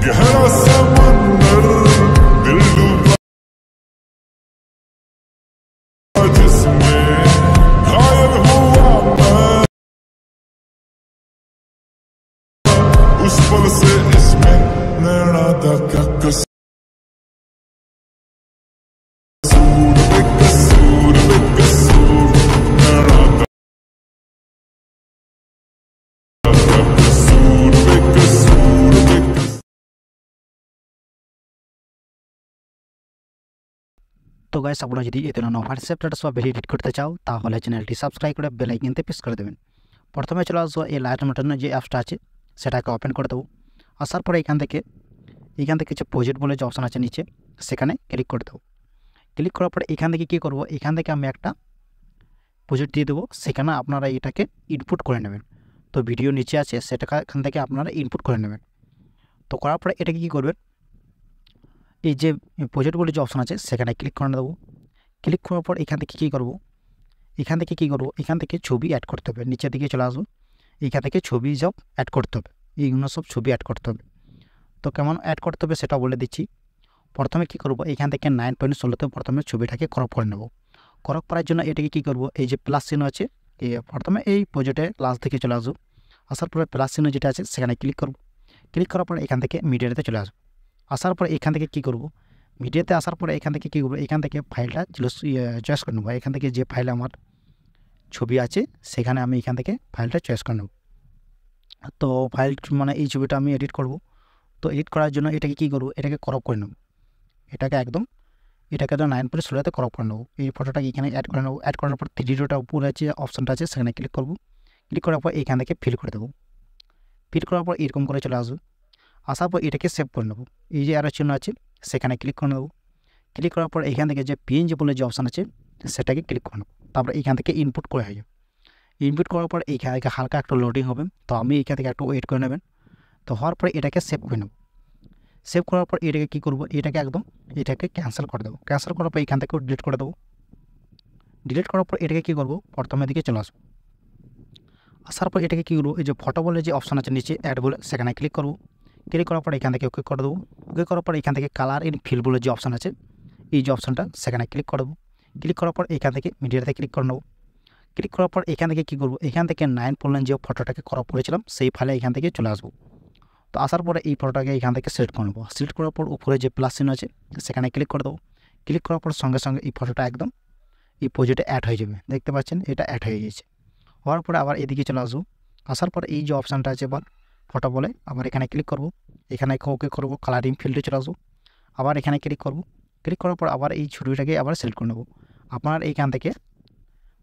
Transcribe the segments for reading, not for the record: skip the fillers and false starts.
गहरा समंदर दिल डूबा जिसमें घायल हुआ मैं उस पल से इसमें नैना दा क्या कसूर बेकसूर बेकसूर नैना दा क्या कसूर बेकसूर बेकसूर। तो गाइस আপনারা যদি এই ধরনের হোয়াটসঅ্যাপ স্ট্যাটাস বা ভ্যালিডেট করতে চাও তাহলে চ্যানেলটি সাবস্ক্রাইব করে বেল আইকনতে প্রেস করে দেবেন। প্রথমে চলে আসবো এই লাইট বাটনের যে অ্যাপসটা আছে সেটাকে ওপেন করে দেবো। আসার পরে এখান থেকে যে প্রজেক্ট বলে যে অপশন আছে নিচে সেখানে ক্লিক করে দেবো। ক্লিক করার পরে এখান থেকে কী করবো, এখান থেকে আমি একটা প্রজেক্ট দিয়ে দেবো, সেখানে আপনারা এটাকে ইনপুট করে নেবেন। তো ভিডিও নিচে আছে সেটা এখান থেকে আপনারা ইনপুট করে নেবেন। তো করার পরে এটাকে কী করবেন, এই যে প্রজেক্ট বলে যে অপশন আছে সেখানে ক্লিক করে দেবো। ক্লিক করার পর এখান থেকে কী করবো, এখান থেকে ছবি অ্যাড করতে হবে। নিচের দিকে চলে আসবো, এখান থেকে ছবি সব অ্যাড করতে হবে, এইগুলো সব ছবি অ্যাড করতে হবে। তো কেমন অ্যাড করতে হবে সেটা বলে দিচ্ছি। প্রথমে কী করবো, এখান থেকে 9.16-তে প্রথমে ছবিটাকে ক্রপ করে নেব। ক্রপ করার জন্য এটাকে কী করবো, এই যে প্লাস চিহ্ন আছে প্রথমে এই প্রজেক্টে লাস্ট দিকে চলে আসবো। আসার পরে প্লাস চিহ্ন যেটা আছে সেখানে ক্লিক করবো। ক্লিক করার পরে এখান থেকে মিডিয়াতে চলে আসবো। আসার পরে এখান থেকে কী করবো, মিডিয়াতে আসার পরে এখান থেকে কী করবো, এখান থেকে ফাইলটা চয়েস করে নেবো। এখান থেকে যে ফাইল আমার ছবি আছে সেখানে আমি এখান থেকে ফাইলটা চয়েস করে নেব। তো ফাইল মানে এই ছবিটা আমি এডিট করব। তো এডিট করার জন্য এটাকে কী করবো, এটাকে ক্রপ করে নেব। এটাকে একদম 9.16-তে ক্রপ করে নেব। এই ফটোটাকে এখানে অ্যাড করে নেব। অ্যাড করার পর 3 উপরে যে অপশানটা আছে সেখানে ক্লিক করব। ক্লিক করার পর এখান থেকে ফিল করে দেবো। ফিল করার পর এরকম করে চলে আসবো। আসার পর এটাকে সেভ করে নেব। এই যে অ্যারো চিহ্ন আছে সেখানে ক্লিক করে নেব। ক্লিক করার পর এখান থেকে যে পিএনজি বলে যে অপশান আছে সেটাকে ক্লিক করে নেব। তারপর এখান থেকে ইনপুট করে হয়ে যাবে। ইনপুট করার পর এইখান থেকে হালকা একটু লোডিং হবে, তো আমি এখান থেকে একটু ওয়েট করে নেবেন। তো হওয়ার পরে এটাকে সেভ করে নেব। সেভ করার পর এটাকে কী করবো, এটাকে ক্যান্সেল করে দেবো। ক্যান্সেল করার পর এখান থেকে ডিলিট করে দেবো। ডিলিট করার পর এটাকে কী করবো, প্রথমের দিকে চলে আসবো। আসার পর এটাকে কী করবো, এই যে ফটো বলে যে অপশান আছে নিচে অ্যাড বলে সেখানে ক্লিক করবো। ক্লিক করার পর এখান থেকে ওকে করে দেবো। ওকে করার পর এখান থেকে কালার ইন ফিল বলে যে অপশান আছে এই যে অপশানটা সেখানে ক্লিক করে দেবো। ক্লিক করার পর এখান থেকে মিডিয়াতে ক্লিক করে নেবো। ক্লিক করার পর এখান থেকে কী করবো, এখান থেকে 9.9 যে ফটোটাকে ক্রপ করেছিলাম সেই ফাইলে এখান থেকে চলে আসবো। তো আসার পরে এই ফটোটাকে এখান থেকে সিলেক্ট করে নেবো। সিলেক্ট করার পর উপরে যে প্লাস চিহ্ন আছে সেখানে ক্লিক করে দেবো। ক্লিক করার পর সঙ্গে সঙ্গে এই ফটোটা একদম এই প্রজেক্টে অ্যাড হয়ে যাবে। দেখতে পাচ্ছেন এটা অ্যাড হয়ে গেছে। হওয়ার পরে আবার এদিকে চলে আসবো। আসার পর এই যে অপশানটা আছে এবার ফটো বলে আবার এখানে ক্লিক করবো। এখানে ওকে করবো, কালারিং ফিল্ডে চলে আসবো। আবার এখানে ক্লিক করবো। ক্লিক করার পর আবার এই ছবিটাকে আবার সিলেক্ট করে নেবো। আপনার এইখান থেকে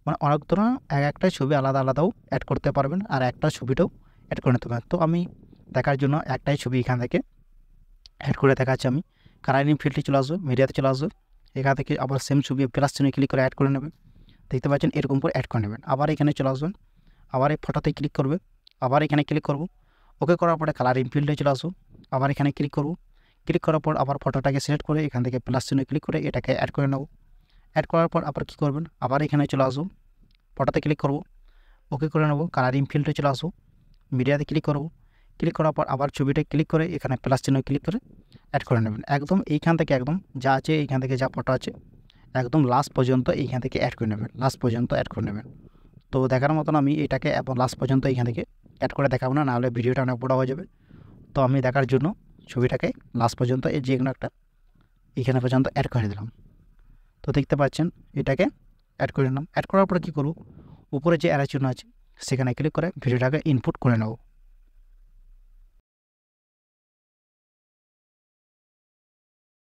মানে অনেক ধরনের একটা ছবি আলাদা আলাদাও অ্যাড করতে পারবেন, আর একটা ছবিটাও অ্যাড করে নিতে পারেন। তো আমি দেখার জন্য একটাই ছবি এখান থেকে অ্যাড করে দেখাচ্ছি। আমি কালারিং ফিল্ডে চলে আসবো, মিডিয়াতে চলে আসবো। এখান থেকে আবার সেম ছবি প্লাস চিহ্নে ক্লিক করে অ্যাড করে নেবেন। দেখতে পাচ্ছেন এরকম করে অ্যাড করে নেবেন। আবার এখানে চলে আসবেন, আবার এই ফটোতে ক্লিক করবে, আবার এখানে ক্লিক করব। ওকে করার পরে কালারিং ফিল্ডে চলে আসবো। আবার এখানে ক্লিক করব। ক্লিক করার পর আবার ফটোটাকে সিলেক্ট করে এখান থেকে প্লাস চিহ্নে ক্লিক করে এটাকে অ্যাড করে নেব। অ্যাড করার পর আবার কী করবেন, আবার এখানে চলে আসবো, ফটোতে ক্লিক করব। ওকে করে নেব। কালারিং ফিল্ডে চলে আসবো, মিডিয়াতে ক্লিক করব। ক্লিক করার পর আবার ছবিটা ক্লিক করে এখানে প্লাস চিহ্ন ক্লিক করে অ্যাড করে নেবেন। একদম এইখান থেকে একদম যা আছে এইখান থেকে যা ফটো আছে একদম লাস্ট পর্যন্ত এইখান থেকে অ্যাড করে নেবেন। লাস্ট পর্যন্ত অ্যাড করে নেবেন। তো দেখার মতন আমি এটাকে এবং লাস্ট পর্যন্ত এইখান থেকে অ্যাড করে দেখাবো না, নাহলে ভিডিওটা অনেক বড় হয়ে যাবে। তো আমি দেখার জন্য ছবিটাকে লাস্ট পর্যন্ত এই যে কোনো একটা এখানে পর্যন্ত অ্যাড করে দিলাম। তো দেখতে পাচ্ছেন এটাকে অ্যাড করে নিলাম। অ্যাড করার পরে কী করব, উপরে যে অ্যারো চিহ্ন আছে সেখানে ক্লিক করে ভিডিওটাকে ইনপুট করে নেব।